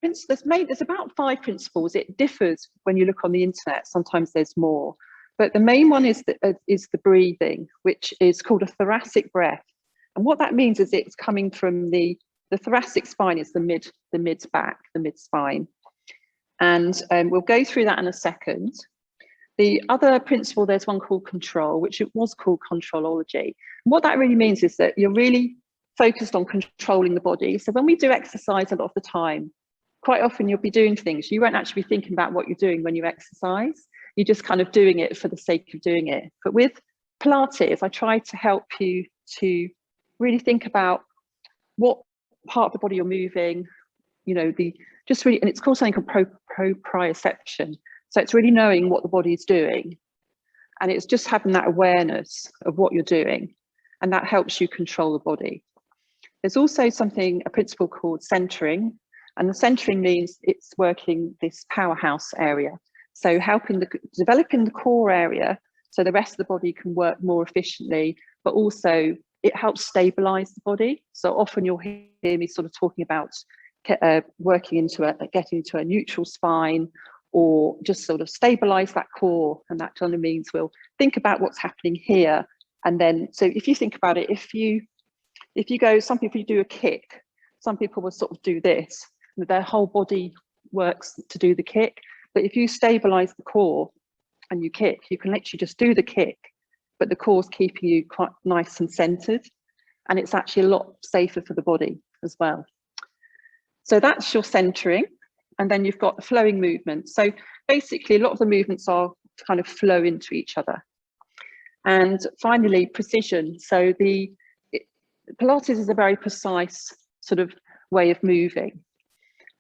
there's about 5 principles. It differs when you look on the internet. Sometimes there's more, but the main one is the breathing, which is called a thoracic breath. And what that means is it's coming from the thoracic spine, is the mid back, the mid spine. And we'll go through that in a second. The other principle, there's one called control, which it was called controlology. And what that really means is that you're really focused on controlling the body. So when we do exercise a lot of the time, quite often you'll be doing things, you won't actually be thinking about what you're doing when you exercise. You're just kind of doing it for the sake of doing it. But with Pilates, I try to help you to really think about what part of the body you're moving, you know, just really, and it's called something called proprioception. So it's really knowing what the body's doing. And it's just having that awareness of what you're doing. And that helps you control the body. There's also a principle called centering. And the centering means it's working this powerhouse area. So developing the core area so the rest of the body can work more efficiently, but also it helps stabilize the body. So often you'll hear me sort of talking about getting into a neutral spine, or just sort of stabilize that core. And that kind of means we'll think about what's happening here. And then, so if you think about it, if you go, some people do a kick, some people will sort of do this, their whole body works to do the kick. But if you stabilize the core and you kick, you can literally just do the kick, but the core's keeping you quite nice and centered. And it's actually a lot safer for the body as well. So that's your centering. And then you've got the flowing movement. So basically a lot of the movements are kind of flow into each other. And finally, precision. So Pilates is a very precise sort of way of moving.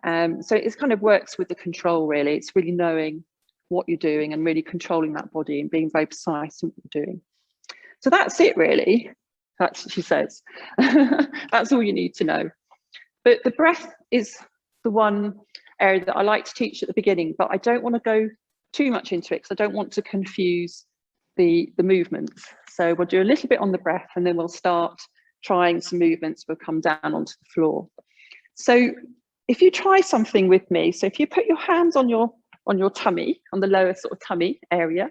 So it kind of works with the control, really. It's really knowing what you're doing and really controlling that body and being very precise in what you're doing. So that's it, really. That's what she says. That's all you need to know. But the breath is the one area that I like to teach at the beginning, but I don't want to go too much into it because I don't want to confuse the movements. So we'll do a little bit on the breath and then we'll start trying some movements. We'll come down onto the floor. So if you try something with me, so if you put your hands on your tummy, on the lower sort of tummy area,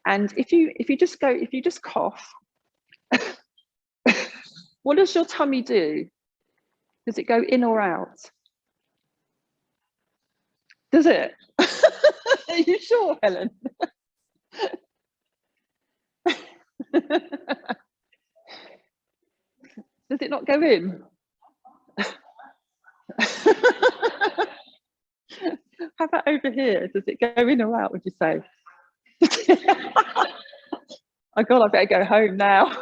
and if you just cough, what does your tummy do? Does it go in or out? Does it? Are you sure, Helen? Does it not go in? How about over here? Does it go in or out, would you say? Oh God, I better go home now.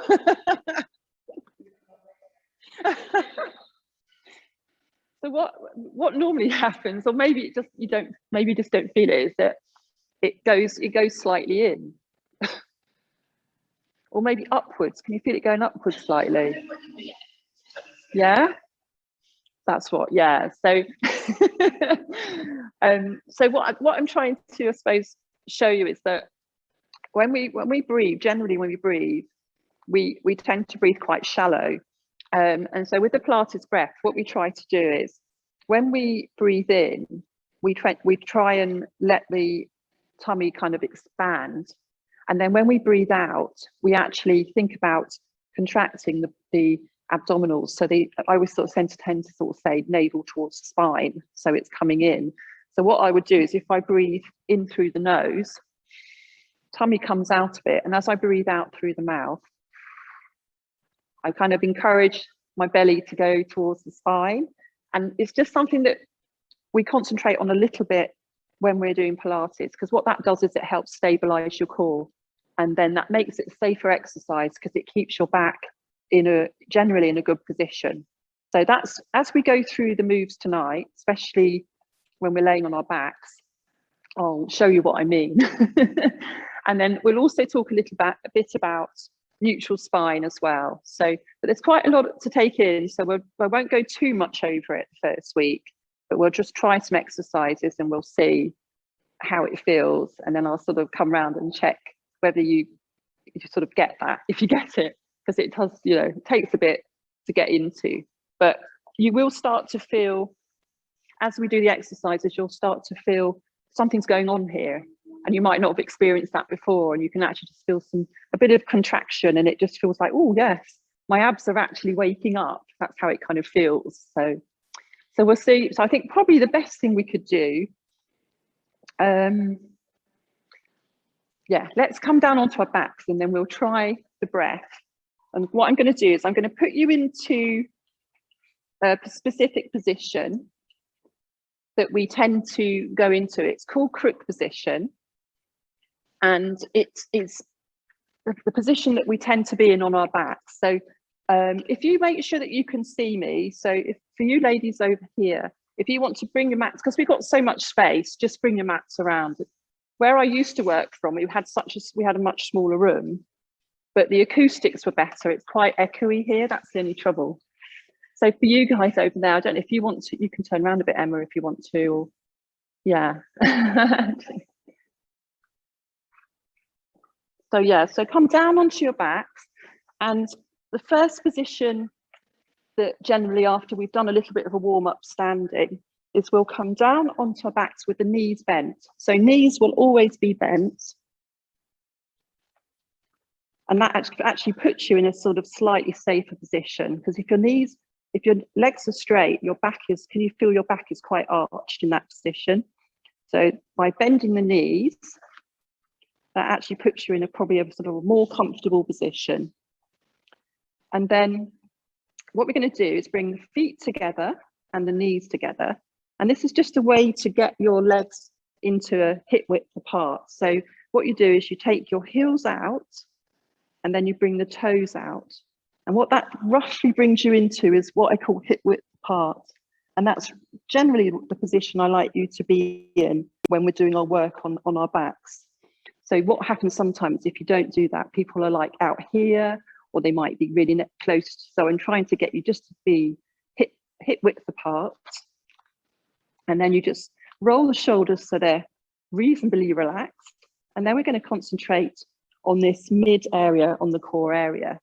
So what normally happens, or maybe you just don't feel it, is that it goes slightly in. Or maybe upwards. Can you feel it going upwards slightly? Yeah, that's what. Yeah. So, so what I'm trying to, I suppose, show you is that when we breathe, generally when we breathe, we tend to breathe quite shallow. And so with the Pilates breath, what we try to do is when we breathe in, we try and let the tummy kind of expand. And then when we breathe out, we actually think about contracting the abdominals. So I always sort of tend to sort of say navel towards the spine. So it's coming in. So what I would do is if I breathe in through the nose, tummy comes out a bit. And as I breathe out through the mouth, I kind of encourage my belly to go towards the spine. And it's just something that we concentrate on a little bit when we're doing Pilates, because what that does is it helps stabilize your core. And then that makes it a safer exercise because it keeps your back generally in a good position. So that's, as we go through the moves tonight, especially when we're laying on our backs, I'll show you what I mean. And then we'll also talk a bit about neutral spine as well. So, but there's quite a lot to take in. So we won't go too much over it the first week, but we'll just try some exercises and we'll see how it feels. And then I'll sort of come around and check whether you sort of get that, if you get it, because it does, it takes a bit to get into, but you will start to feel as we do the exercises, you'll start to feel something's going on here, and you might not have experienced that before, and you can actually just feel a bit of contraction, and it just feels like, oh yes, my abs are actually waking up. That's how it kind of feels. So we'll see. So I think probably the best thing we could do, yeah, let's come down onto our backs, and then we'll try the breath. And what I'm going to do is I'm going to put you into a specific position that we tend to go into. It's called crook position, and it is the position that we tend to be in on our backs. So if you make sure that you can see me, so if for you ladies over here, if you want to bring your mats, because we've got so much space, just bring your mats around. Where I used to work from, we had a much smaller room, but the acoustics were better. It's quite echoey here. That's the only trouble. So for you guys over there, I don't know if you want to, you can turn around a bit, Emma, if you want to, or yeah. So yeah, so come down onto your backs, and the first position that generally after we've done a little bit of a warm up standing is we'll come down onto our backs with the knees bent. So knees will always be bent. And that actually puts you in a sort of slightly safer position, because if your legs are straight, your back is, can you feel your back is quite arched in that position? So by bending the knees, that actually puts you in probably a sort of a more comfortable position. And then what we're going to do is bring the feet together and the knees together. And this is just a way to get your legs into a hip width apart. So what you do is you take your heels out and then you bring the toes out. And what that roughly brings you into is what I call hip width apart. And that's generally the position I like you to be in when we're doing our work on our backs. So what happens sometimes if you don't do that, people are like out here, or they might be really close. So I'm trying to get you just to be hip width apart. And then you just roll the shoulders so they're reasonably relaxed. And then we're going to concentrate on this mid area, on the core area.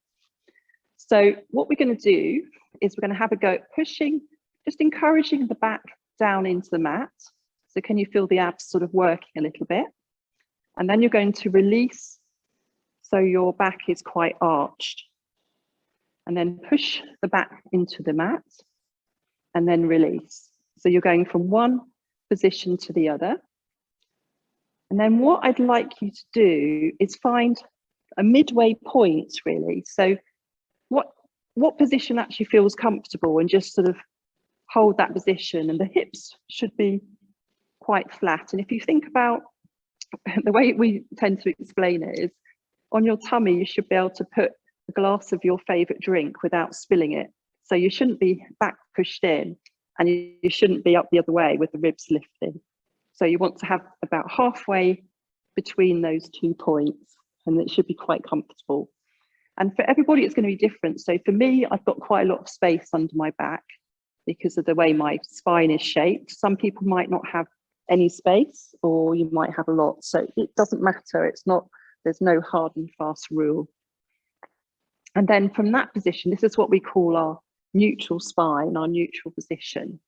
So what we're going to do is we're going to have a go at pushing, just encouraging the back down into the mat. So can you feel the abs sort of working a little bit? And then you're going to release, so your back is quite arched. And then push the back into the mat and then release. So you're going from one position to the other. And then what I'd like you to do is find a midway point, really. So what position actually feels comfortable, and just sort of hold that position, and the hips should be quite flat. And if you think about the way we tend to explain it is, on your tummy, you should be able to put a glass of your favorite drink without spilling it. So you shouldn't be back pushed in, and you shouldn't be up the other way with the ribs lifted. So you want to have about halfway between those 2 points, and it should be quite comfortable. And for everybody, it's going to be different. So for me, I've got quite a lot of space under my back because of the way my spine is shaped. Some people might not have any space, or you might have a lot. So it doesn't matter. There's no hard and fast rule. And then from that position, this is what we call our neutral spine, our neutral position.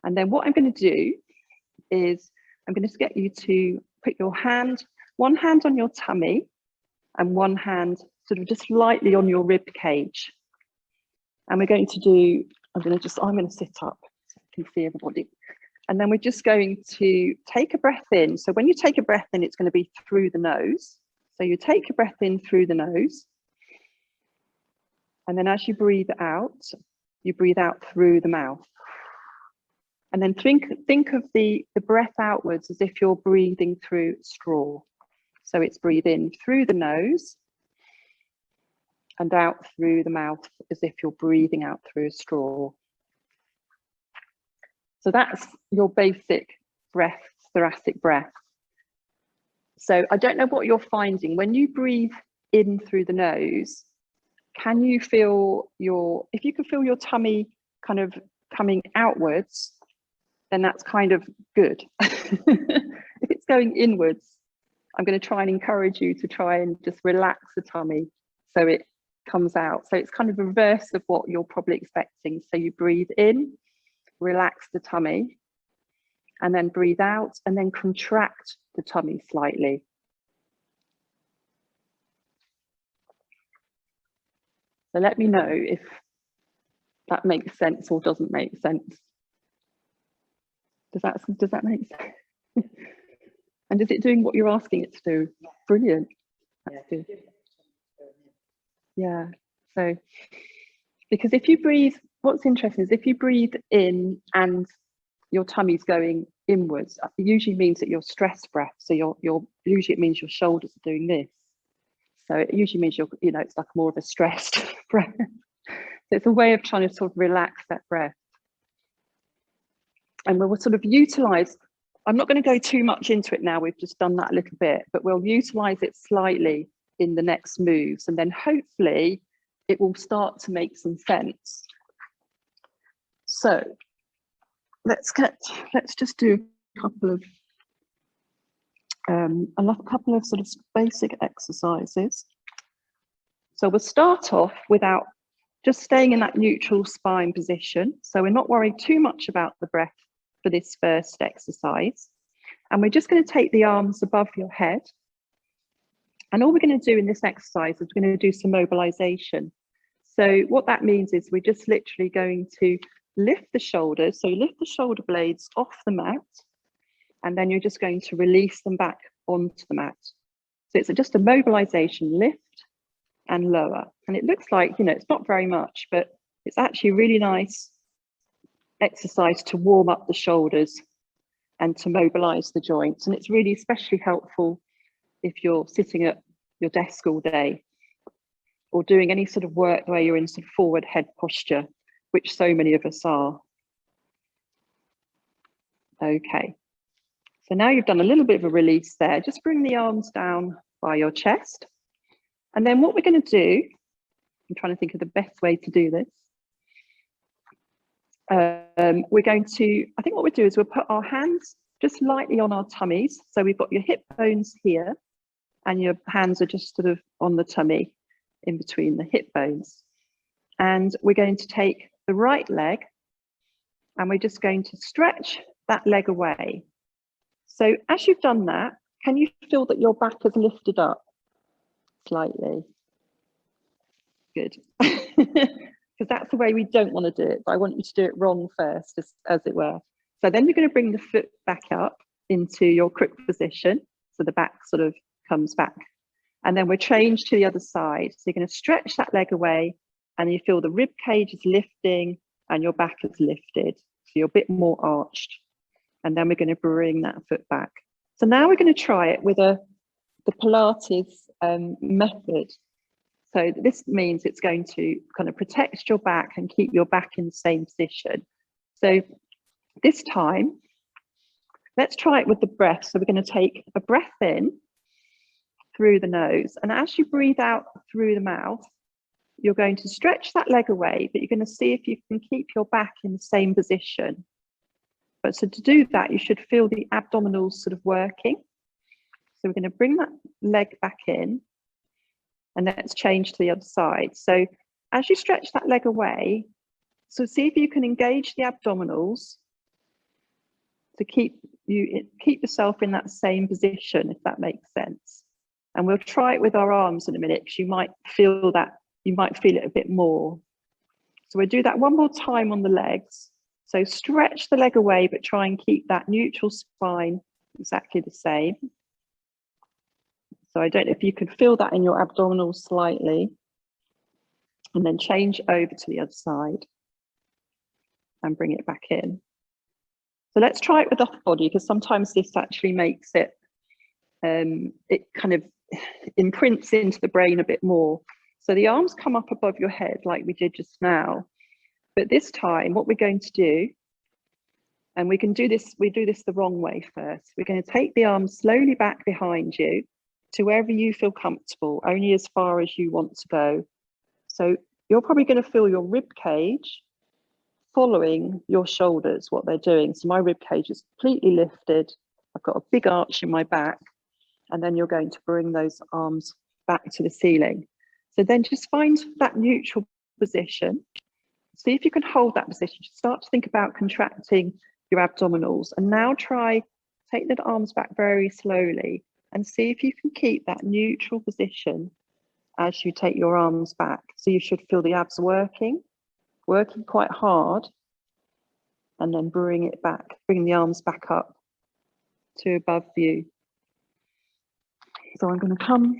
And then what I'm going to do is I'm going to get you to put your one hand on your tummy and one hand sort of just lightly on your rib cage. And we're going to do, I'm going to sit up so I can see everybody. And then we're just going to take a breath in. So when you take a breath in, it's going to be through the nose. So you take a breath in through the nose. And then as you breathe out through the mouth. And then think of the breath outwards as if you're breathing through straw. So it's breathe in through the nose and out through the mouth as if you're breathing out through a straw. So that's your basic breath, thoracic breath. So I don't know what you're finding. When you breathe in through the nose, can you feel if you can feel your tummy kind of coming outwards, then that's kind of good. If it's going inwards, I'm going to try and encourage you to try and just relax the tummy so it comes out. So it's kind of reverse of what you're probably expecting. So you breathe in relax the tummy, and then breathe out and then contract the tummy slightly. So let me know if that makes sense or doesn't make sense. Does that make sense? And is it doing what you're asking it to do? Brilliant. That's good. Yeah. So, because if you breathe, what's interesting is if you breathe in and your tummy's going inwards, it usually means that you're stress breath. So usually it means your shoulders are doing this. So it usually means it's like more of a stressed breath. So it's a way of trying to sort of relax that breath. And we'll sort of utilize, I'm not going to go too much into it now, we've just done that a little bit, but we'll utilize it slightly in the next moves, and then hopefully it will start to make some sense. So let's just do a couple of sort of basic exercises. So we'll start off without just staying in that neutral spine position. So we're not worried too much about the breath for this first exercise. And we're just going to take the arms above your head. And all we're going to do in this exercise is we're going to do some mobilization. So what that means is we're just literally going to lift the shoulders. So you lift the shoulder blades off the mat, and then you're just going to release them back onto the mat. So it's just a mobilization, lift and lower. And it looks like, it's not very much, but it's actually a really nice exercise to warm up the shoulders and to mobilize the joints. And it's really especially helpful if you're sitting at your desk all day or doing any sort of work where you're in sort of forward head posture, which so many of us are. Okay, so now you've done a little bit of a release there. Just bring the arms down by your chest. And then what we're going to do, I'm trying to think of the best way to do this. We're going to, I think what we'll do is we'll put our hands just lightly on our tummies. So we've got your hip bones here and your hands are just sort of on the tummy in between the hip bones. And we're going to take the right leg and we're just going to stretch that leg away. So as you've done that, can you feel that your back has lifted up slightly? Good. Because that's the way we don't want to do it, but I want you to do it wrong first, as it were. So then you're going to bring the foot back up into your crook position. So the back sort of comes back. And then we're changed to the other side. So you're going to stretch that leg away and you feel the rib cage is lifting and your back is lifted. So you're a bit more arched. And then we're going to bring that foot back. So now we're going to try it with the Pilates method. So this means it's going to kind of protect your back and keep your back in the same position. So this time, let's try it with the breath. So we're going to take a breath in through the nose. And as you breathe out through the mouth, you're going to stretch that leg away, but you're going to see if you can keep your back in the same position. But so to do that, you should feel the abdominals sort of working. So we're going to bring that leg back in. And let's change to the other side. So as you stretch that leg away, so see if you can engage the abdominals to keep yourself in that same position, if that makes sense. And we'll try it with our arms in a minute, because you might feel it a bit more. So we'll do that one more time on the legs. So stretch the leg away, but try and keep that neutral spine exactly the same. So I don't know if you can feel that in your abdominals slightly, and then change over to the other side and bring it back in. So let's try it with the body, because sometimes this actually makes it, it kind of imprints into the brain a bit more. So the arms come up above your head like we did just now. But this time, what we're going to do, and we do this the wrong way first. We're going to take the arms slowly back behind you to wherever you feel comfortable, only as far as you want to go. So you're probably going to feel your rib cage following your shoulders, what they're doing. So my rib cage is completely lifted. I've got a big arch in my back, and then you're going to bring those arms back to the ceiling. So then just find that neutral position. see if you can hold that position. Start to think about contracting your abdominals, and now take the arms back very slowly and see if you can keep that neutral position as you take your arms back. So you should feel the abs working quite hard, and then bring the arms back up to above you. So I'm going to come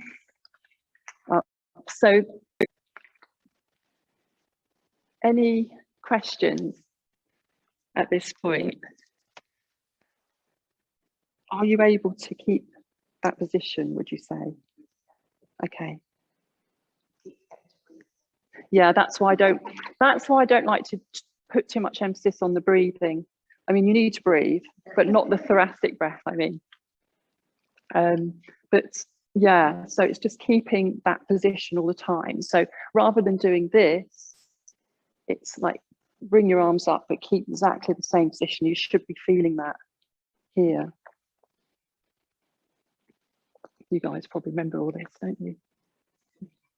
up. So any questions at this point? Are you able to keep that position, would you say? Okay. Yeah, that's why I don't like to put too much emphasis on the breathing. I mean, you need to breathe, but not the thoracic breath, I mean. But yeah, so it's just keeping that position all the time. So rather than doing this, it's like bring your arms up, but keep exactly the same position. You should be feeling that here. You guys probably remember all this, don't you?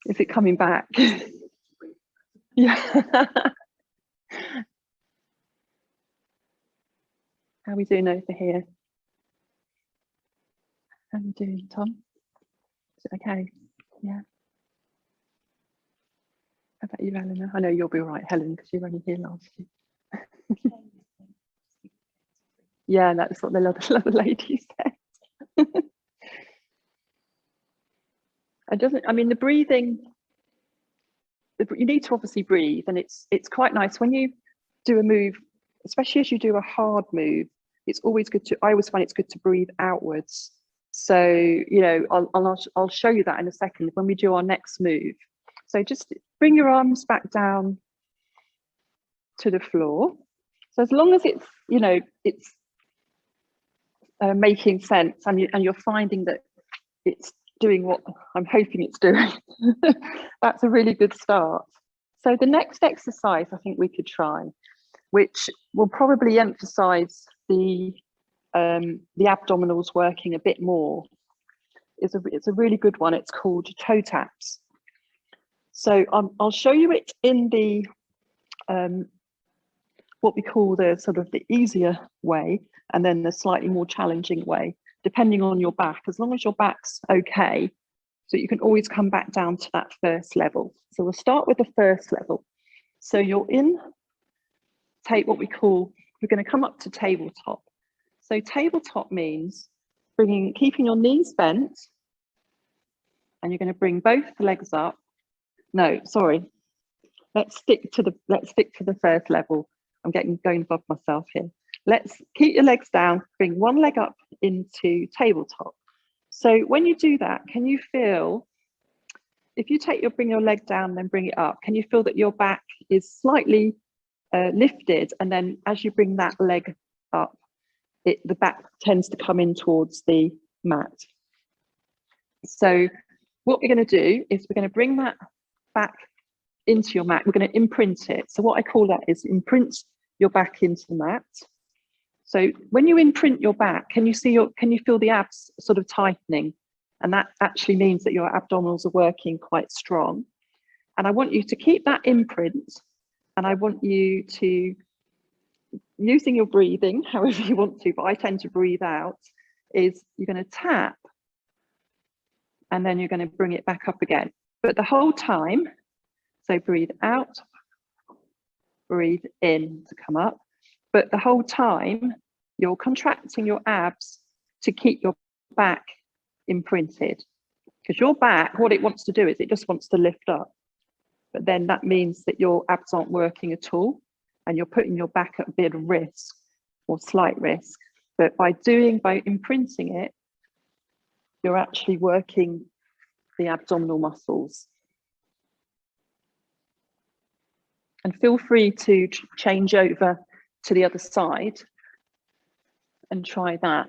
Is it coming back? Yeah. How are we doing over here? How are we doing, Tom? Is it okay? Yeah. How about you, Eleanor? I know you'll be all right, Helen, because you were only here last year. Yeah, that's what the other lady said. I mean, the breathing, you need to obviously breathe, and it's quite nice when you do a move, especially as you do a hard move. It's always good I always find it's good to breathe outwards. So, you know, I'll show you that in a second when we do our next move. So just bring your arms back down to the floor. So as long as it's, you know, it's making sense, and you're finding that it's doing what I'm hoping it's doing, that's a really good start. So the next exercise I think we could try, which will probably emphasize the abdominals working a bit more, it's a really good one. It's called toe taps. So I'll show you it in the what we call the sort of the easier way, and then the slightly more challenging way, depending on your back, as long as your back's okay. So you can always come back down to that first level. So we'll start with the first level. So you're in we're going to come up to tabletop. So tabletop means keeping your knees bent, and you're going to bring both legs up. No, sorry. Let's stick to the first level. I'm going above myself here. Let's keep your legs down, bring one leg up into tabletop. So when you do that, can you feel, if you bring your leg down, then bring it up, can you feel that your back is slightly lifted? And then as you bring that leg up, the back tends to come in towards the mat. So what we're going to do is we're going to bring that back into your mat. We're going to imprint it. So what I call that is imprint your back into the mat. So when you imprint your back, can you feel the abs sort of tightening? And that actually means that your abdominals are working quite strong. And I want you to keep that imprint, and I want you to, using your breathing, however you want to, but I tend to breathe out, is you're going to tap, and then you're going to bring it back up again. But the whole time, so breathe out, breathe in to come up. But the whole time, you're contracting your abs to keep your back imprinted. Because your back, what it wants to do is it just wants to lift up. But then that means that your abs aren't working at all, and you're putting your back at a bit of risk, or slight risk. But by imprinting it, you're actually working the abdominal muscles. And feel free to change over to the other side and try that.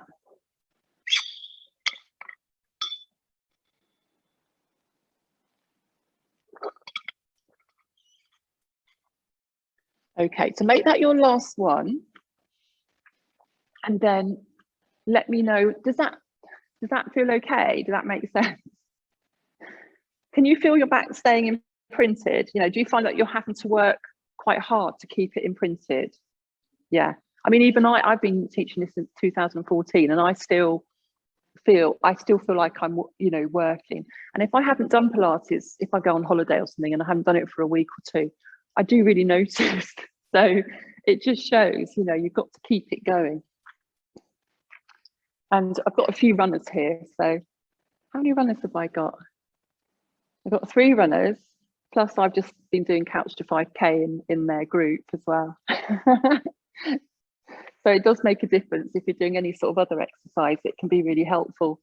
Okay, so make that your last one, and then let me know, does that feel okay? Does that make sense? Can you feel your back staying imprinted? You know, do you find that you're having to work quite hard to keep it imprinted. Yeah. I mean, even I've been teaching this since 2014, and I still feel like I'm, you know, working. And if I haven't done Pilates, if I go on holiday or something and I haven't done it for a week or two, I do really notice. So it just shows, you know, you've got to keep it going. And I've got a few runners here. So how many runners have I got? I've got 3 runners, plus I've just been doing Couch to 5K in their group as well. So it does make a difference if you're doing any sort of other exercise. It can be really helpful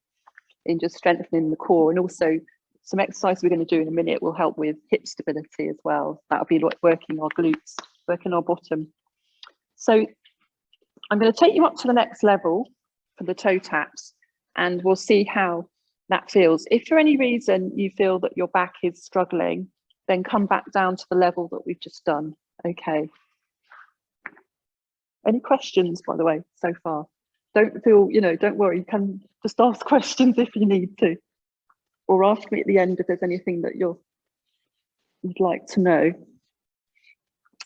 in just strengthening the core, and also some exercise we're going to do in a minute will help with hip stability as well. That'll be like working our glutes, working our bottom. So I'm going to take you up to the next level for the toe taps, and we'll see how that feels. If for any reason you feel that your back is struggling, then come back down to the level that we've just done. Okay. Any questions, by the way, so far? Don't feel, you know, don't worry, you can just ask questions if you need to, or ask me at the end if there's anything that you'd like to know.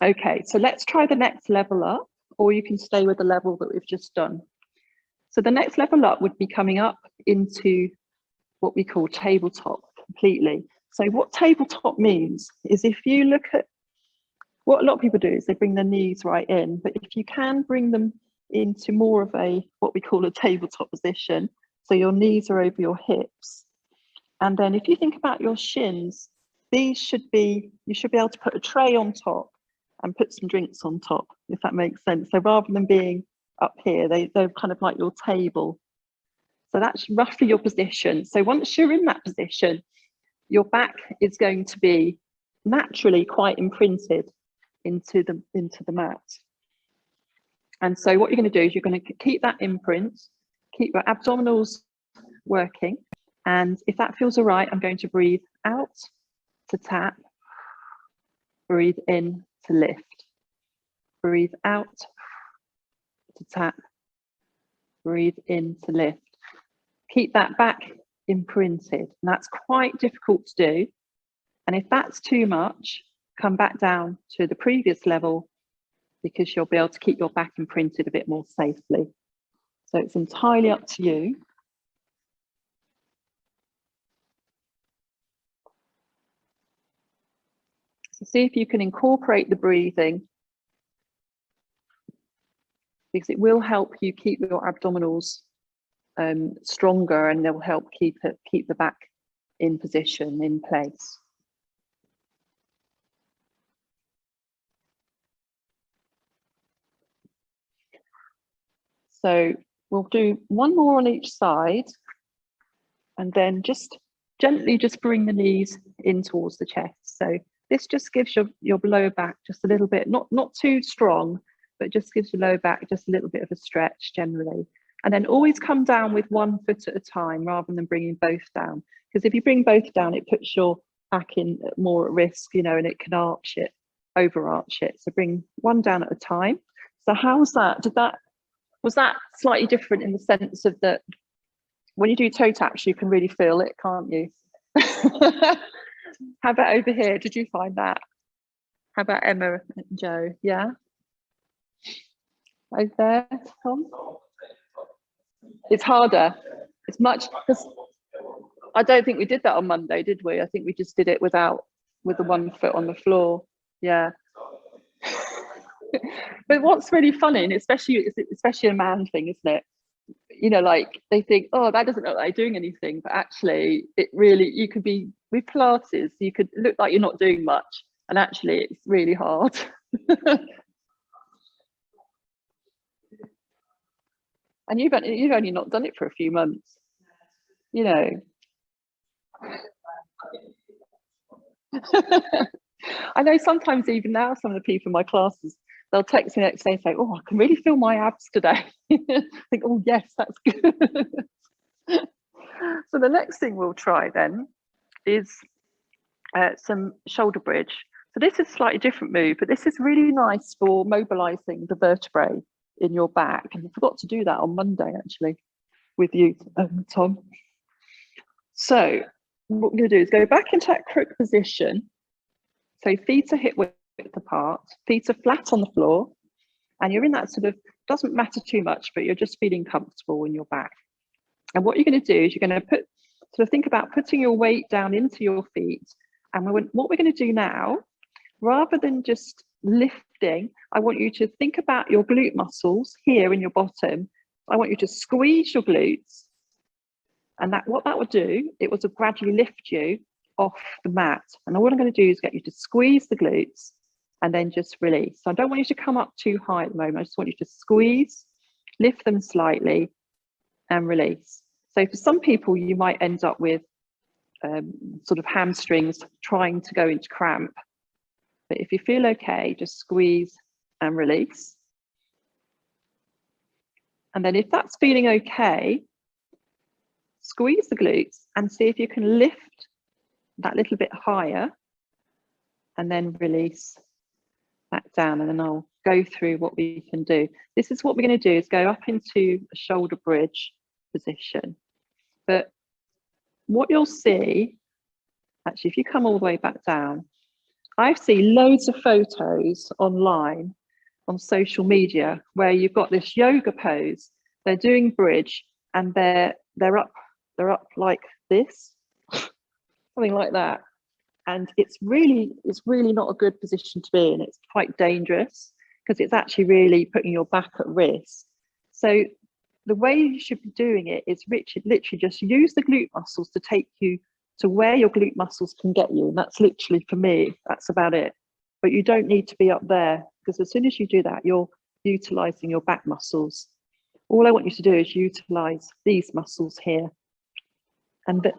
Okay, so let's try the next level up, or you can stay with the level that we've just done. So the next level up would be coming up into what we call tabletop completely. So what tabletop means is, if you look at what a lot of people do, is they bring their knees right in, but if you can bring them into more of a, what we call a tabletop position, so your knees are over your hips. And then if you think about your shins, these should be, you should be able to put a tray on top and put some drinks on top, if that makes sense. So rather than being up here, they're kind of like your table. So that's roughly your position. So once you're in that position, your back is going to be naturally quite imprinted into the mat. And so what you're going to do is you're going to keep that imprint, keep your abdominals working. And if that feels all right, I'm going to breathe out to tap, breathe in to lift, breathe out to tap, breathe in to lift. Keep that back imprinted. And that's quite difficult to do. And if that's too much, come back down to the previous level, because you'll be able to keep your back imprinted a bit more safely. So it's entirely up to you. So see if you can incorporate the breathing, because it will help you keep your abdominals stronger, and they'll help keep the back in position, in place. So we'll do one more on each side, and then just gently just bring the knees in towards the chest. So this just gives your lower back just a little bit, not too strong, but just gives your lower back just a little bit of a stretch generally. And then always come down with one foot at a time rather than bringing both down. Because if you bring both down, it puts your back in more at risk, you know, and it can arch it, overarch it. So bring one down at a time. So how's that? Was that slightly different in the sense of that when you do toe taps, you can really feel it, can't you? How about over here? Did you find that? How about Emma and Joe? Yeah? Over there, Tom? It's harder. It's much, because I don't think we did that on Monday, did we? I think we just did it with the one foot on the floor. Yeah. But what's really funny, and especially a man thing, isn't it? You know, like they think, oh, that doesn't look like doing anything, but actually it really, you could be with Pilates, you could look like you're not doing much, and actually it's really hard. And you've only not done it for a few months, you know. I know sometimes even now some of the people in my classes, they'll text me next day and say, oh, I can really feel my abs today. I think, oh yes, that's good. So the next thing we'll try then is some shoulder bridge. So this is a slightly different move, but this is really nice for mobilizing the vertebrae in your back. And I forgot to do that on Monday actually with you, Tom. So what we're going to do is go back into that crook position. So feet are hip width width apart, feet are flat on the floor, and you're in that sort of, doesn't matter too much, but you're just feeling comfortable in your back. And what you're going to do is you're going to think about putting your weight down into your feet. And what we're going to do now, rather than just lifting, I want you to think about your glute muscles here in your bottom. I want you to squeeze your glutes. And what that would do, it will gradually lift you off the mat. And all I'm going to do is get you to squeeze the glutes and then just release. So I don't want you to come up too high at the moment. I just want you to squeeze, lift them slightly and release. So for some people, you might end up with sort of hamstrings trying to go into cramp. But if you feel okay, just squeeze and release. And then if that's feeling okay, squeeze the glutes and see if you can lift that little bit higher and then release back down. And then I'll go through what we can do. This is what we're going to do, is go up into a shoulder bridge position. But what you'll see, actually, if you come all the way back down, I've seen loads of photos online on social media where you've got this yoga pose, they're doing bridge and they're up like this, something like that. And it's really not a good position to be in. It's quite dangerous because it's actually really putting your back at risk. So the way you should be doing it is literally just use the glute muscles to take you to where your glute muscles can get you. And that's literally, for me, that's about it. But you don't need to be up there, because as soon as you do that, you're utilizing your back muscles. All I want you to do is utilize these muscles here. And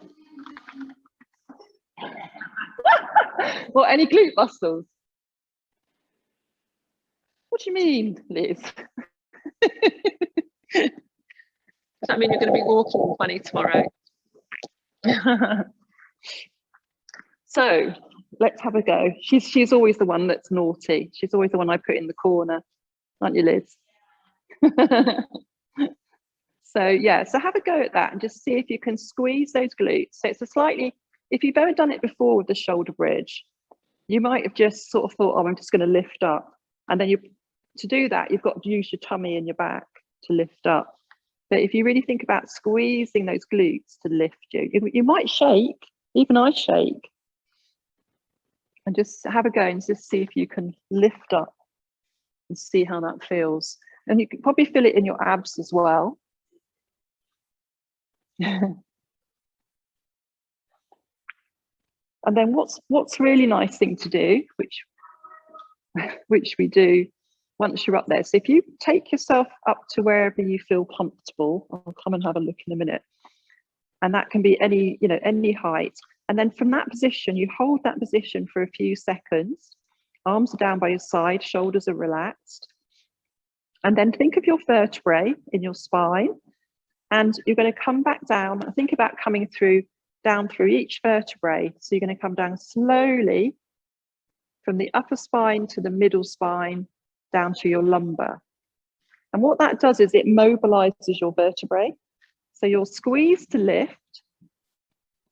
well, any glute muscles? What do you mean, Liz? Does that mean you're going to be walking funny tomorrow? So let's have a go. She's always the one that's naughty. She's always the one I put in the corner, aren't you, Liz? So yeah, so have a go at that and just see if you can squeeze those glutes. So it's a slightly, if you've ever done it before with the shoulder bridge, you might have just sort of thought, oh, I'm just going to lift up. And then to do that, you've got to use your tummy and your back to lift up. But if you really think about squeezing those glutes to lift you might shake, even I shake. And just have a go and just see if you can lift up and see how that feels. And you can probably feel it in your abs as well. And then what's really nice thing to do, which we do once you're up there. So if you take yourself up to wherever you feel comfortable, I'll come and have a look in a minute. And that can be any height. And then from that position, you hold that position for a few seconds. Arms are down by your side, shoulders are relaxed. And then think of your vertebrae in your spine. And you're going to come back down and think about coming down through each vertebrae. So you're going to come down slowly from the upper spine to the middle spine down to your lumbar. And what that does is it mobilizes your vertebrae. So you'll squeeze to lift,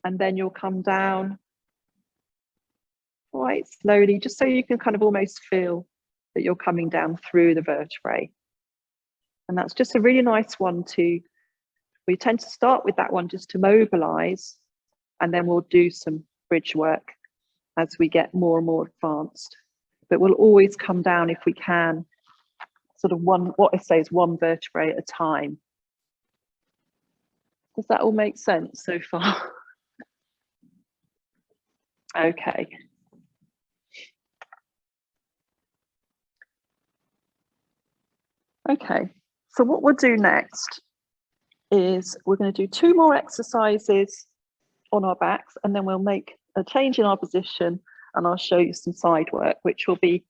and then you'll come down quite slowly, just so you can kind of almost feel that you're coming down through the vertebrae. And that's just a really nice one we tend to start with that one just to mobilize, and then we'll do some bridge work as we get more and more advanced. But we'll always come down if we can, sort of what I say is one vertebrae at a time. Does that all make sense so far? Okay. Okay, so what we'll do next is we're going to do 2 more exercises on our backs, and then we'll make a change in our position, and I'll show you some side work, which will be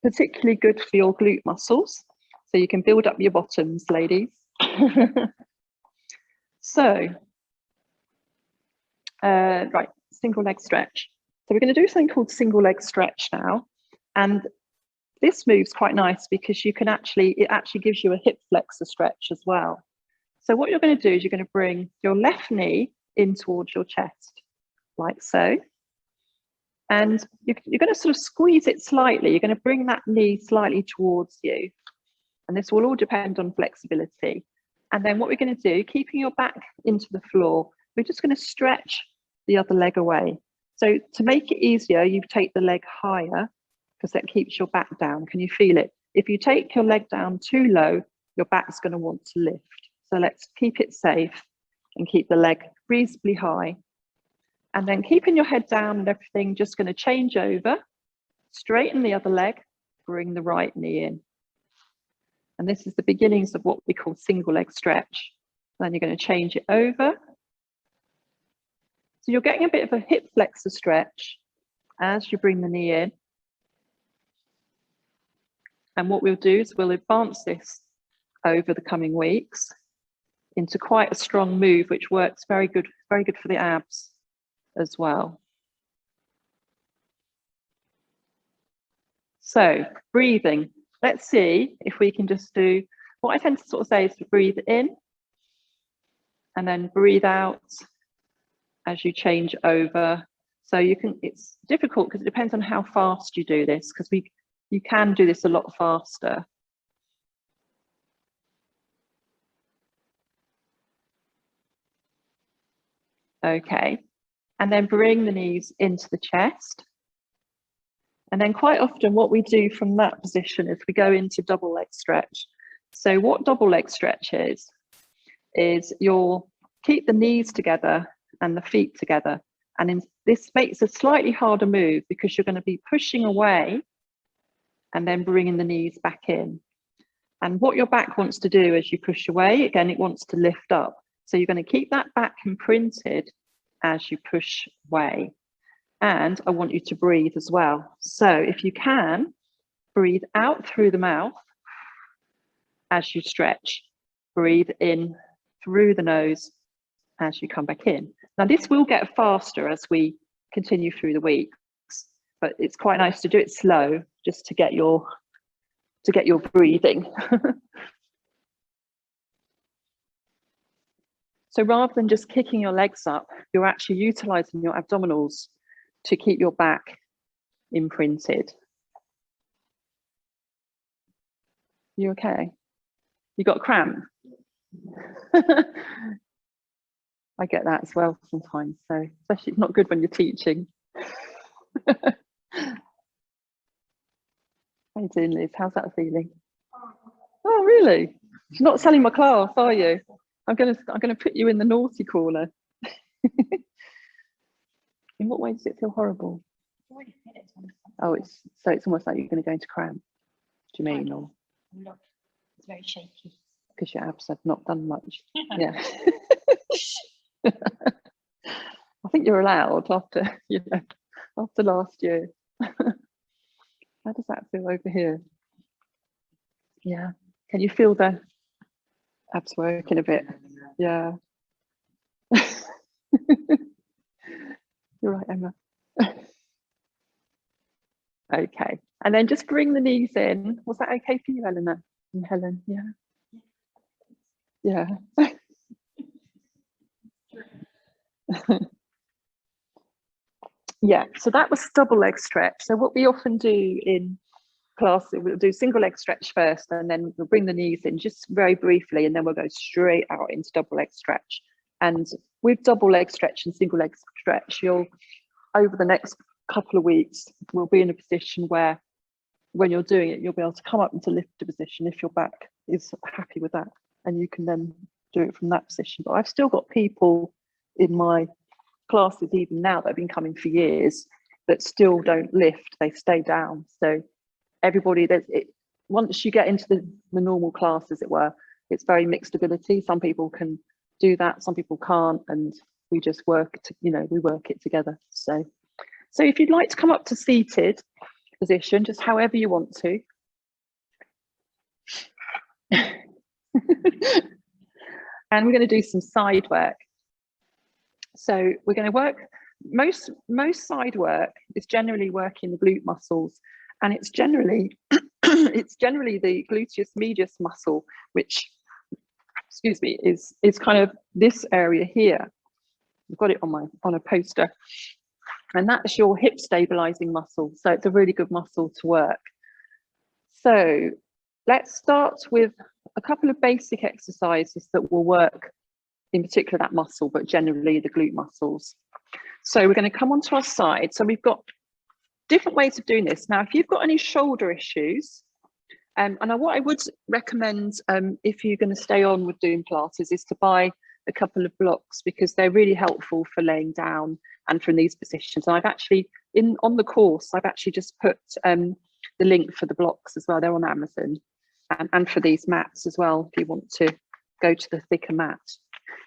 particularly good for your glute muscles. So you can build up your bottoms, ladies. So, right, single leg stretch. So we're going to do something called single leg stretch now. And this move's quite nice because it actually gives you a hip flexor stretch as well. So what you're going to do is you're going to bring your left knee in towards your chest, like so. And you're going to sort of squeeze it slightly. You're going to bring that knee slightly towards you. And this will all depend on flexibility. And then what we're going to do, keeping your back into the floor, we're just going to stretch the other leg away. So to make it easier, you take the leg higher because that keeps your back down. Can you feel it? If you take your leg down too low, your back's going to want to lift. So let's keep it safe and keep the leg reasonably high. And then keeping your head down and everything, just going to change over, straighten the other leg, bring the right knee in. And this is the beginnings of what we call single leg stretch. Then you're going to change it over. So you're getting a bit of a hip flexor stretch as you bring the knee in. And what we'll do is we'll advance this over the coming weeks into quite a strong move, which works very good for the abs as well. So breathing, let's see if we can just do what I tend to sort of say is to breathe in and then breathe out as you change over. So you can, it's difficult because it depends on how fast you do this, because you can do this a lot faster. Okay, and then bring the knees into the chest. And then quite often what we do from that position is we go into double leg stretch. So what double leg stretch is you'll keep the knees together and the feet together. And this makes a slightly harder move because you're going to be pushing away and then bringing the knees back in. And what your back wants to do as you push away, again, it wants to lift up. So you're going to keep that back imprinted as you push away. And I want you to breathe as well. So if you can, breathe out through the mouth as you stretch. Breathe in through the nose as you come back in. Now this will get faster as we continue through the weeks, but it's quite nice to do it slow just to get your breathing. So rather than just kicking your legs up, you're actually utilizing your abdominals to keep your back imprinted. You okay? You got cramp? I get that as well sometimes, so especially it's not good when you're teaching. How you doing, Liz? How's that feeling? Oh, really? You're not selling my class, are you? I'm gonna put you in the naughty corner. In what way does it feel horrible? Oh, it's almost like you're going to go into cramp. Do you mean? Or it's very shaky because your abs have not done much? Yeah. I think you're allowed after after last year. How does that feel over here? Yeah. Can you feel the abs working a bit? Yeah. You're right, Emma. Okay, and then just bring the knees in. Was that okay for you, Eleanor and Helen? Yeah. Yeah. Yeah, so that was double leg stretch. So what we often do in class, we'll do single leg stretch first, and then we'll bring the knees in just very briefly, and then we'll go straight out into double leg stretch. And with double leg stretch and single leg stretch, you'll, over the next couple of weeks, we'll be in a position where when you're doing it, you'll be able to come up into lifter position if your back is happy with that, and you can then do it from that position. But I've still got people in my classes even now that have been coming for years that still don't lift, they stay down. So everybody, once you get into the normal class, as it were, it's very mixed ability. Some people can do that, some people can't, and we just work we work it together. So if you'd like to come up to seated position, just however you want to. And we're going to do some side work. So we're going to work, most side work is generally working the glute muscles, and it's generally the gluteus medius muscle, which, excuse me, is kind of this area here. I've got it on a poster. And that's your hip stabilizing muscle. So it's a really good muscle to work. So let's start with a couple of basic exercises that will work, in particular that muscle, but generally the glute muscles. So we're going to come onto our side. So we've got different ways of doing this. Now, if you've got any shoulder issues, and what I would recommend if you're going to stay on with doing Pilates is to buy a couple of blocks, because they're really helpful for laying down and from these positions. And I've actually, on the course, I've actually just put the link for the blocks as well. They're on Amazon, and for these mats as well, if you want to go to the thicker mat,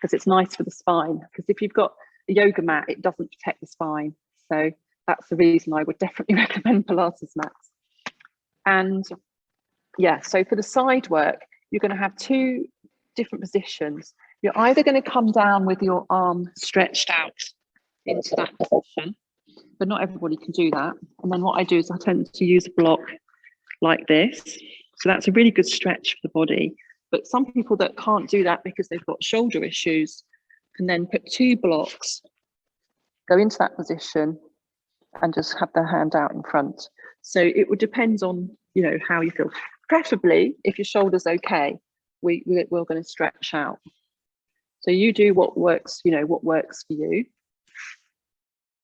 because it's nice for the spine. Because if you've got a yoga mat, it doesn't protect the spine. So that's the reason I would definitely recommend Pilates mats. And yeah, so for the side work, you're going to have two different positions. You're either going to come down with your arm stretched out into that position, but not everybody can do that. And then what I do is I tend to use a block like this. So that's a really good stretch for the body. But some people that can't do that because they've got shoulder issues can then put two blocks, go into that position, and just have their hand out in front. So it would depend on, you know, how you feel. Preferably, if your shoulder's okay, we're going to stretch out. So you do what works, you know, what works for you.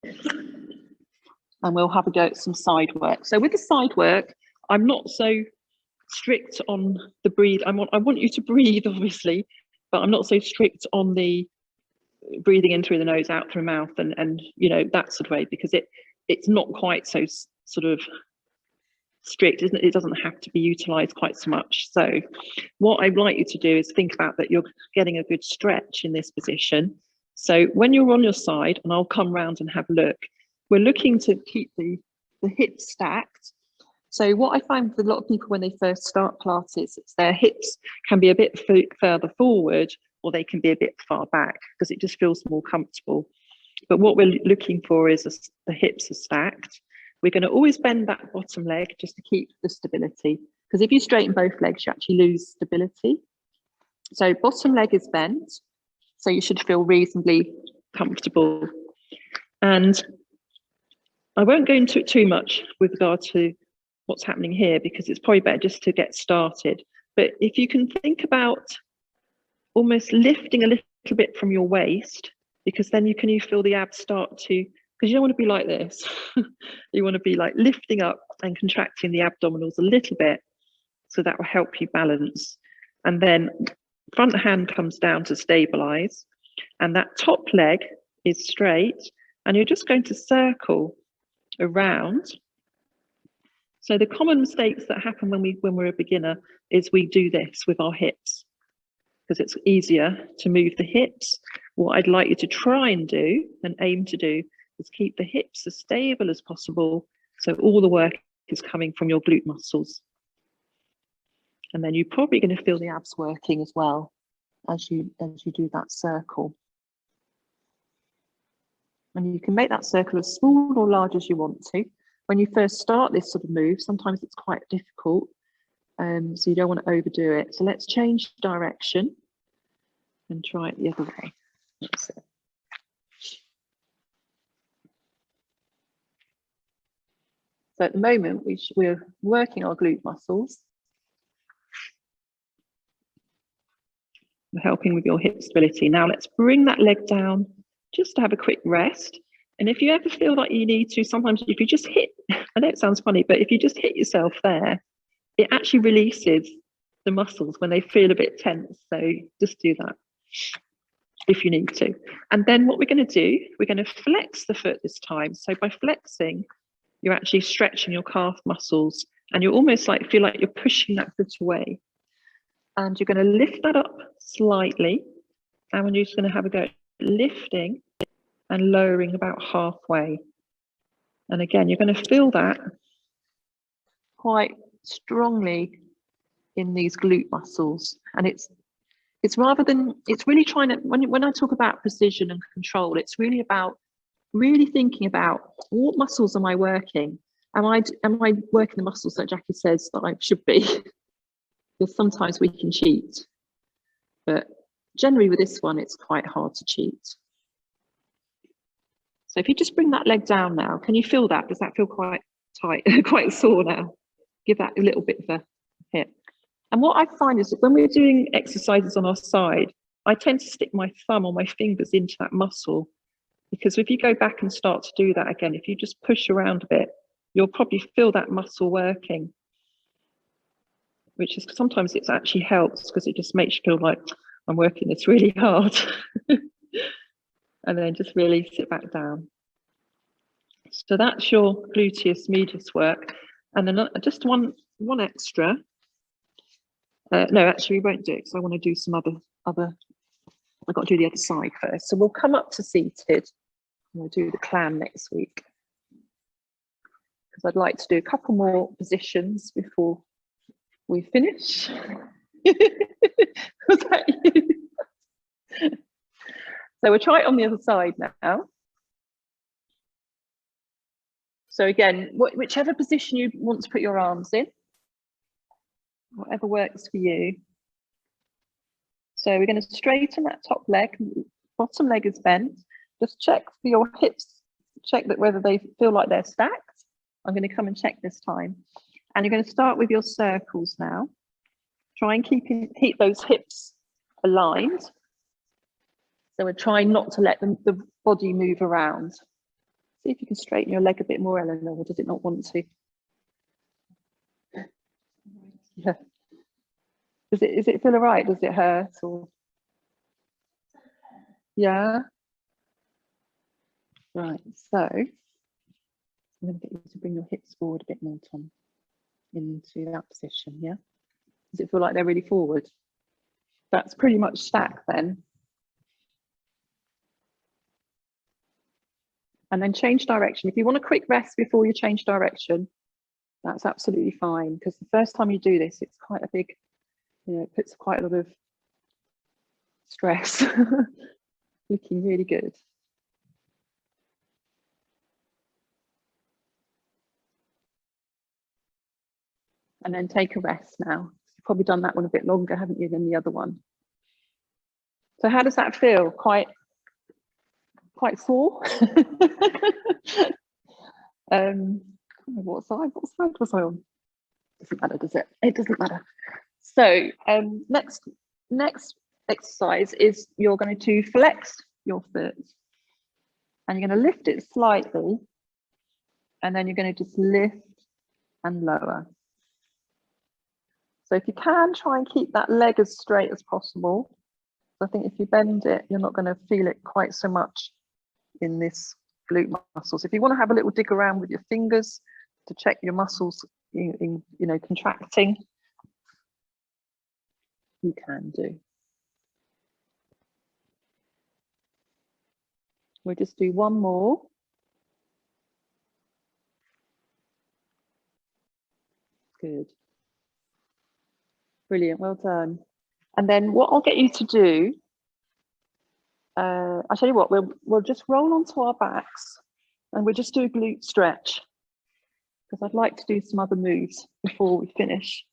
And we'll have a go at some side work. So with the side work, I'm not so strict on the breathe. I want you to breathe, obviously, but I'm not so strict on the breathing in through the nose, out through the mouth, and you know, that sort of way, because it's not quite so sort of strict, isn't it? It doesn't have to be utilized quite so much. So what I'd like you to do is think about that you're getting a good stretch in this position. So when you're on your side, and I'll come round and have a look, we're looking to keep the hips stacked. So what I find with a lot of people when they first start Pilates, it's their hips can be a bit further forward, or they can be a bit far back, because it just feels more comfortable. But what we're looking for is the hips are stacked. We're going to always bend that bottom leg just to keep the stability, because if you straighten both legs, you actually lose stability. So bottom leg is bent, so you should feel reasonably comfortable. And I won't go into it too much with regard to what's happening here, because it's probably better just to get started. But if you can think about almost lifting a little bit from your waist, because then you feel the abs start to, because you don't want to be like this. You want to be like lifting up and contracting the abdominals a little bit, so that will help you balance. And then front hand comes down to stabilize, and that top leg is straight, and you're just going to circle around. So the common mistakes that happen when we're a beginner is we do this with our hips, because it's easier to move the hips. What I'd like you to try and do and aim to do is keep the hips as stable as possible, so all the work is coming from your glute muscles. And then you're probably going to feel the abs working as well as you do that circle. And you can make that circle as small or large as you want to. When you first start this sort of move, sometimes it's quite difficult, so you don't want to overdo it. So let's change direction and try it the other way. That's it. So at the moment, we're working our glute muscles. We're helping with your hip stability. Now let's bring that leg down just to have a quick rest. And if you ever feel like you need to, sometimes if you just hit, I know it sounds funny, but if you just hit yourself there, it actually releases the muscles when they feel a bit tense. So just do that if you need to. And then what we're going to do, we're going to flex the foot this time. So by flexing, you're actually stretching your calf muscles, and you almost like feel like you're pushing that foot away. And you're going to lift that up slightly, and we're just going to have a go at lifting and lowering about halfway. And again, you're going to feel that quite strongly in these glute muscles. And it's rather than, it's really trying to, when I talk about precision and control, it's really about really thinking about what muscles am I working? Am I working the muscles that Jackie says that I should be? Because sometimes we can cheat, but generally with this one, it's quite hard to cheat. So if you just bring that leg down now, can you feel that? Does that feel quite tight, quite sore now? Give that a little bit of a hit. And what I find is that when we're doing exercises on our side, I tend to stick my thumb or my fingers into that muscle, because if you go back and start to do that again, if you just push around a bit, you'll probably feel that muscle working, which is sometimes it actually helps because it just makes you feel like I'm working this really hard. And then just really sit back down. So that's your gluteus medius work. And then just one extra. No, actually we won't do it because I want to do some other, I've got to do the other side first. So we'll come up to seated. We'll do the clam next week, because I'd like to do a couple more positions before we finish. Was that you? So we'll try it on the other side now. So again, whichever position you want to put your arms in, whatever works for you. So we're going to straighten that top leg, bottom leg is bent. Just check for your hips, check that whether they feel like they're stacked. I'm going to come and check this time. And you're going to start with your circles now. Try and keep those hips aligned. So we're trying not to let the body move around. See if you can straighten your leg a bit more, Eleanor, or does it not want to? Yeah. Does it feel all right? Does it hurt? Or yeah. Right. So I'm going to get you to bring your hips forward a bit more, Tom, into that position. Yeah. Does it feel like they're really forward? That's pretty much stacked then. And then change direction. If you want a quick rest before you change direction, that's absolutely fine, because the first time you do this, it's quite a big, it puts quite a lot of stress. Looking really good. And then take a rest now. You've probably done that one a bit longer, haven't you, than the other one? So how does that feel? Quite sore? What side was I on? Doesn't matter, does it? It doesn't matter. So next exercise is you're going to flex your foot, and you're going to lift it slightly, and then you're going to just lift and lower. So if you can, try and keep that leg as straight as possible. I think if you bend it, you're not going to feel it quite so much in this glute muscles. If you want to have a little dig around with your fingers to check your muscles contracting, you can do. We'll just do one more. Good. Brilliant, well done. And then what I'll get you to do, I'll tell you what, we'll just roll onto our backs and we'll just do a glute stretch, because I'd like to do some other moves before we finish,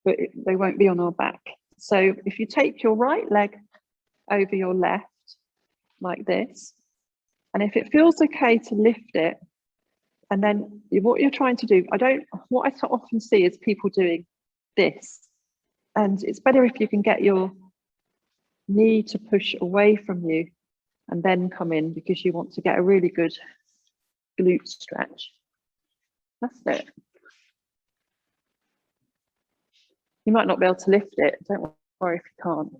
but they won't be on our back. So if you take your right leg over your left, like this, and if it feels okay to lift it, and then what you're trying to do, what I often see is people doing this, and it's better if you can get your knee to push away from you and then come in, because you want to get a really good glute stretch. That's it. You might not be able to lift it, don't worry if you can't.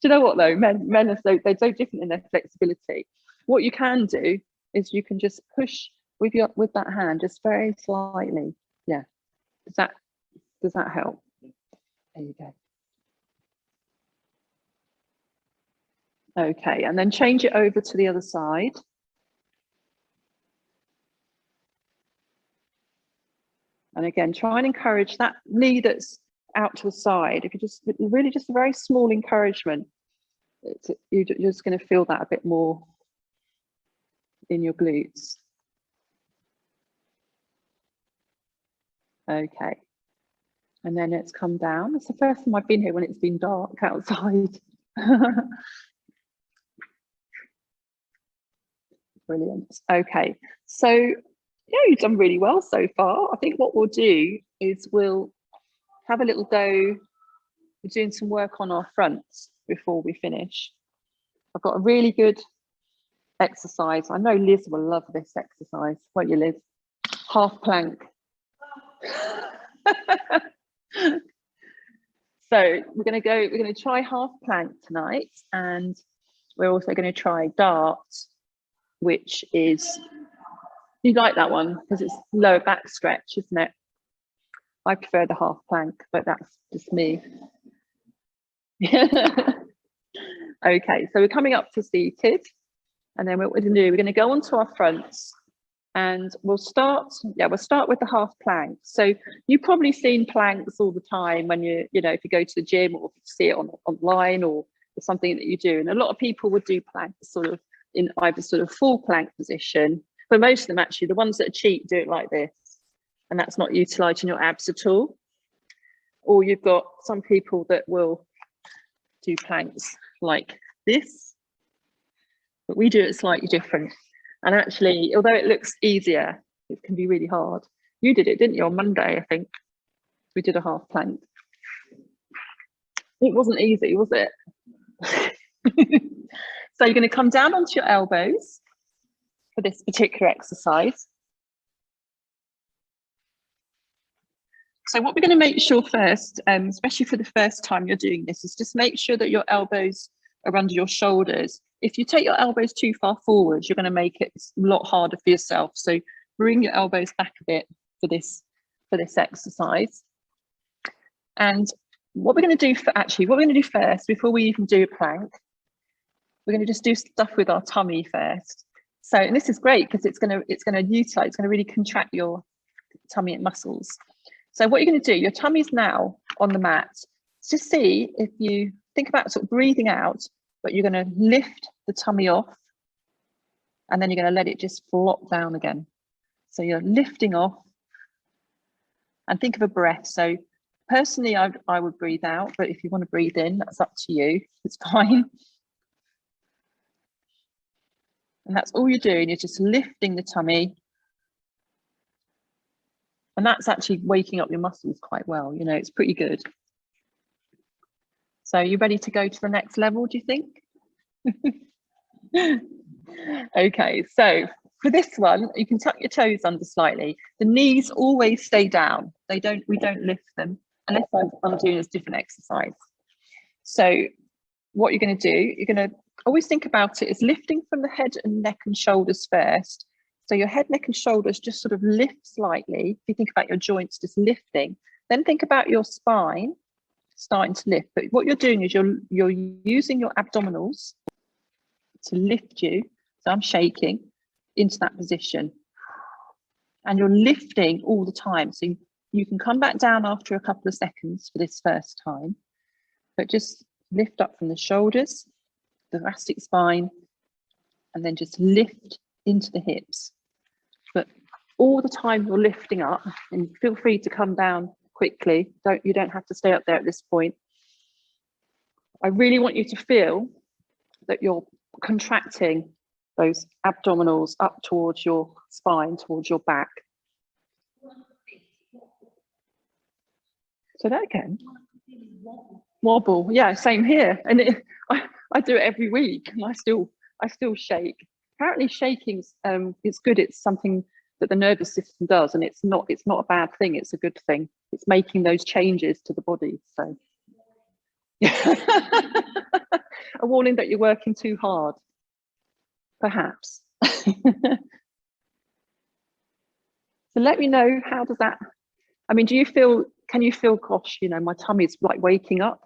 Do you know what though, men are they're so different in their flexibility. What you can do is you can just push with that hand just very slightly. Yeah. Does that help? There you go. Okay, and then change it over to the other side. And again, try and encourage that knee that's out to the side. If you just really just a very small encouragement, you're just going to feel that a bit more in your glutes. Okay. And then it's come down. It's the first time I've been here when it's been dark outside. Brilliant. Okay, so yeah, you've done really well so far. I think what we'll do is we'll have a little go. We're doing some work on our fronts before we finish. I've got a really good exercise. I know Liz will love this exercise, won't you, Liz? Half plank. So we're going to try half plank tonight, and we're also going to try dart, which is, you like that one because it's lower back stretch, isn't it? I prefer the half plank, but that's just me. Okay, so we're coming up to seated, and then what we're going to do, we're going to go onto our fronts, and we'll start with the half plank. So you've probably seen planks all the time when if you go to the gym, or if you see it online, or it's something that you do. And a lot of people would do planks sort of in either sort of full plank position, but most of them actually, the ones that are cheap, do it like this, and that's not utilizing your abs at all. Or you've got some people that will do planks like this, but we do it slightly different. And actually, although it looks easier, it can be really hard. You did it, didn't you, on Monday, I think? We did a half plank. It wasn't easy, was it? So you're going to come down onto your elbows for this particular exercise. So what we're going to make sure first, especially for the first time you're doing this, is just make sure that your elbows are under your shoulders. If you take your elbows too far forward, you're going to make it a lot harder for yourself. So bring your elbows back a bit for this exercise. And what we're going to do first, before we even do a plank, we're going to just do stuff with our tummy first. So, and this is great because it's going to really contract your tummy muscles. So what you're going to do, your tummy's now on the mat. Just see if you think about sort of breathing out, but you're going to lift the tummy off, and then you're going to let it just flop down again. So you're lifting off, and think of a breath. So personally, I would breathe out, but if you want to breathe in, that's up to you. It's fine. And that's all you're doing, is just lifting the tummy. And that's actually waking up your muscles quite well. It's pretty good. So you ready to go to the next level, do you think? Okay, so for this one, you can tuck your toes under slightly. The knees always stay down. We don't lift them unless I'm doing a different exercise. So what you're going to do, you're going to always think about it as lifting from the head and neck and shoulders first. So your head, neck and shoulders just sort of lift slightly. If you think about your joints just lifting, then think about your spine starting to lift. But what you're doing is you're using your abdominals to lift you. So I'm shaking into that position, and you're lifting all the time. So you can come back down after a couple of seconds for this first time, but just lift up from the shoulders, the thoracic spine, and then just lift into the hips. But all the time you're lifting up, and feel free to come down quickly. You don't have to stay up there at this point. I really want you to feel that you're contracting those abdominals up towards your spine, towards your back. So that again. Wobble, yeah, same here. And I do it every week, and I still shake. Apparently shaking is good. It's something that the nervous system does, and it's not a bad thing. It's a good thing. It's making those changes to the body. So a warning that you're working too hard, perhaps. So let me know, how does that, I mean, can you feel, gosh, my tummy's like waking up?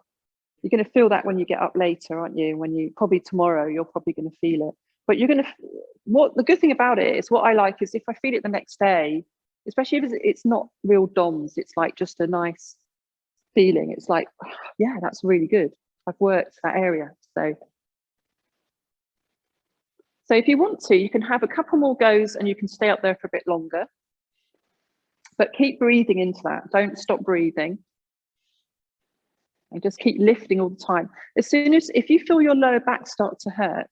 You're going to feel that when you get up later, aren't you? Probably tomorrow, you're probably going to feel it. But the good thing about it is, what I like is if I feel it the next day, especially if it's not real DOMS, it's like just a nice feeling. It's like, yeah, that's really good. I've worked that area. So if you want to, you can have a couple more goes and you can stay up there for a bit longer. But keep breathing into that. Don't stop breathing. And just keep lifting all the time. If you feel your lower back start to hurt,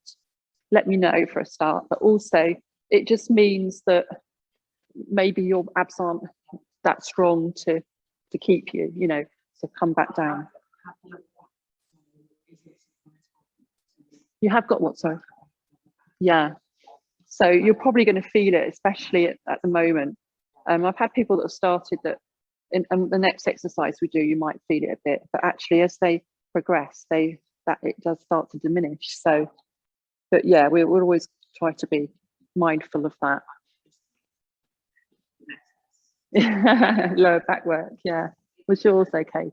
let me know for a start. But also it just means that maybe your abs aren't that strong to keep you, you know, to come back down. You have got what, sorry? Yeah. So you're probably going to feel it, especially at the moment. I've had people that have started that in the next exercise we do, you might feel it a bit, but actually as they progress, that it does start to diminish. So, but yeah, we'll always try to be mindful of that. Lower back work, yeah. Was yours okay?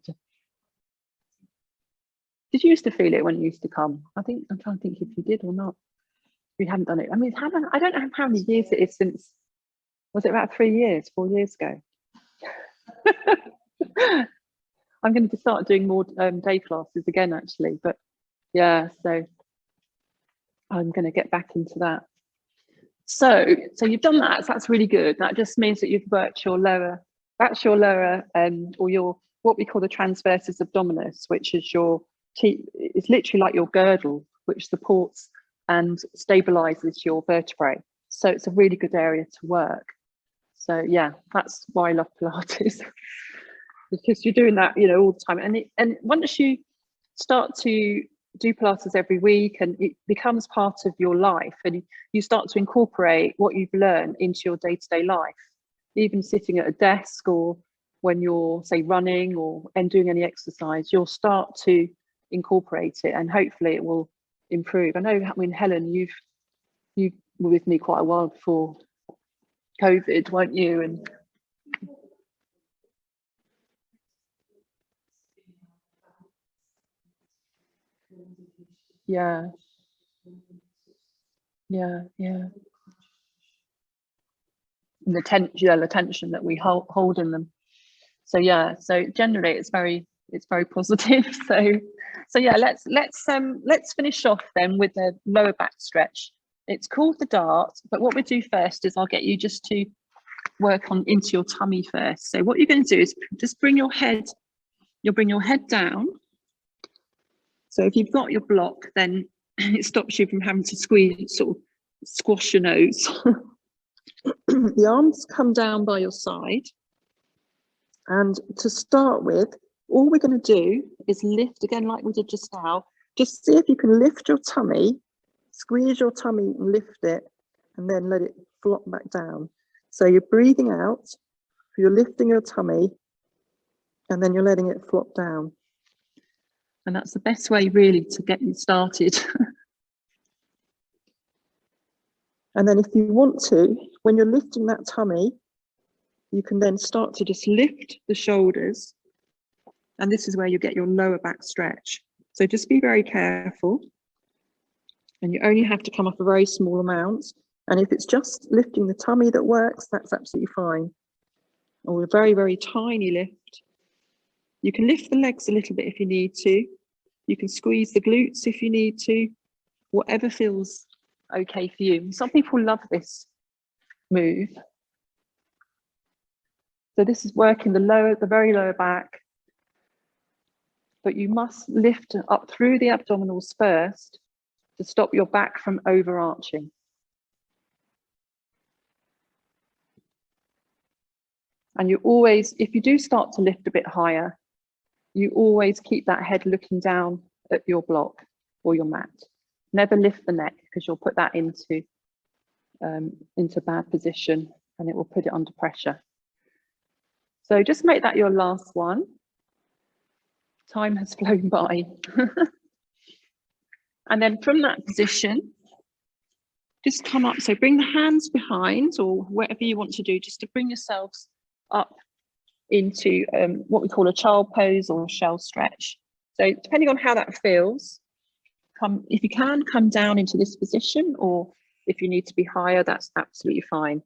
Did you used to feel it when you used to come? I'm trying to think if you did or not. We haven't done it. I mean, I don't know how many years it is since. Was it about 3 years, 4 years ago? I'm going to start doing more day classes again, actually. But yeah, so I'm going to get back into that. So you've done that. So that's really good. That just means that you've worked your lower. That's your lower, or your what we call the transversus abdominis, which is your. It's literally like your girdle, which supports and stabilizes your vertebrae. So it's a really good area to work. So yeah, that's why I love Pilates. Because you're doing that, you know, all the time. And once you start to do Pilates every week and it becomes part of your life and you start to incorporate what you've learned into your day-to-day life, even sitting at a desk or when you're, say, running or doing any exercise, you'll start to incorporate it and hopefully it will improve. I know, I mean, Helen, you were with me quite a while before COVID, weren't you? And yeah, and the tension that we hold in them. So yeah, so generally it's very positive. So yeah, let's finish off then with the lower back stretch. It's called the dart, but what we do first is I'll get you just to work on into your tummy first. So what you're going to do is just bring your head down. So if you've got your block, then it stops you from having to sort of squash your nose. The arms come down by your side. And to start with, all we're going to do is lift again, like we did just now. Just see if you can lift your tummy, squeeze your tummy and lift it, and then let it flop back down. So you're breathing out, you're lifting your tummy, and then you're letting it flop down. And that's the best way really to get you started. And then if you want to, when you're lifting that tummy, you can then start to just lift the shoulders. And this is where you get your lower back stretch. So just be very careful. And you only have to come up a very small amount. And if it's just lifting the tummy that works, that's absolutely fine. Or a very, very tiny lift. You can lift the legs a little bit if you need to. You can squeeze the glutes if you need to. Whatever feels okay for you. Some people love this move. So this is working the very lower back. But you must lift up through the abdominals first to stop your back from overarching. And you always, if you do start to lift a bit higher, you always keep that head looking down at your block or your mat. Never lift the neck because you'll put that into bad position and it will put it under pressure. So just make that your last one. Time has flown by. And then from that position, just come up. So bring the hands behind or whatever you want to do, just to bring yourselves up into what we call a child pose or shell stretch. So depending on how that feels, if you can, come down into this position, or if you need to be higher, that's absolutely fine.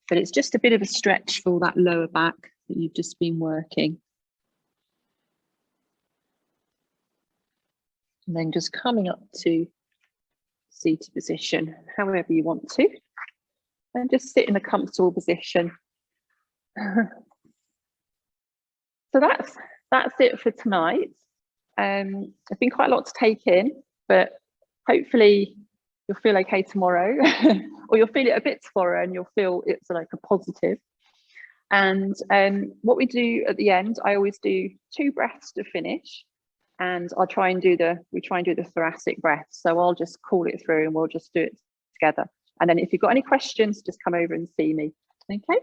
But it's just a bit of a stretch for that lower back that you've just been working. And then just coming up to seated position, however you want to. And just sit in a comfortable position. So that's it for tonight. It's been quite a lot to take in, but hopefully you'll feel okay tomorrow, or you'll feel it a bit tomorrow and you'll feel it's like a positive. And what we do at the end, I always do 2 breaths to finish, and we try and do the thoracic breath. So I'll just call it through and we'll just do it together. And then if you've got any questions, just come over and see me. Okay,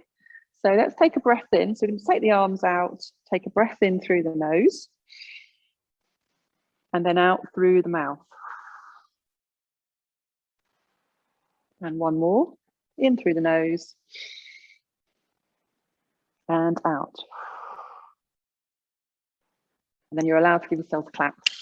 so let's take a breath in. So we're going to take the arms out, take a breath in through the nose, and then out through the mouth. And one more, in through the nose and out. And then you're allowed to give yourself claps.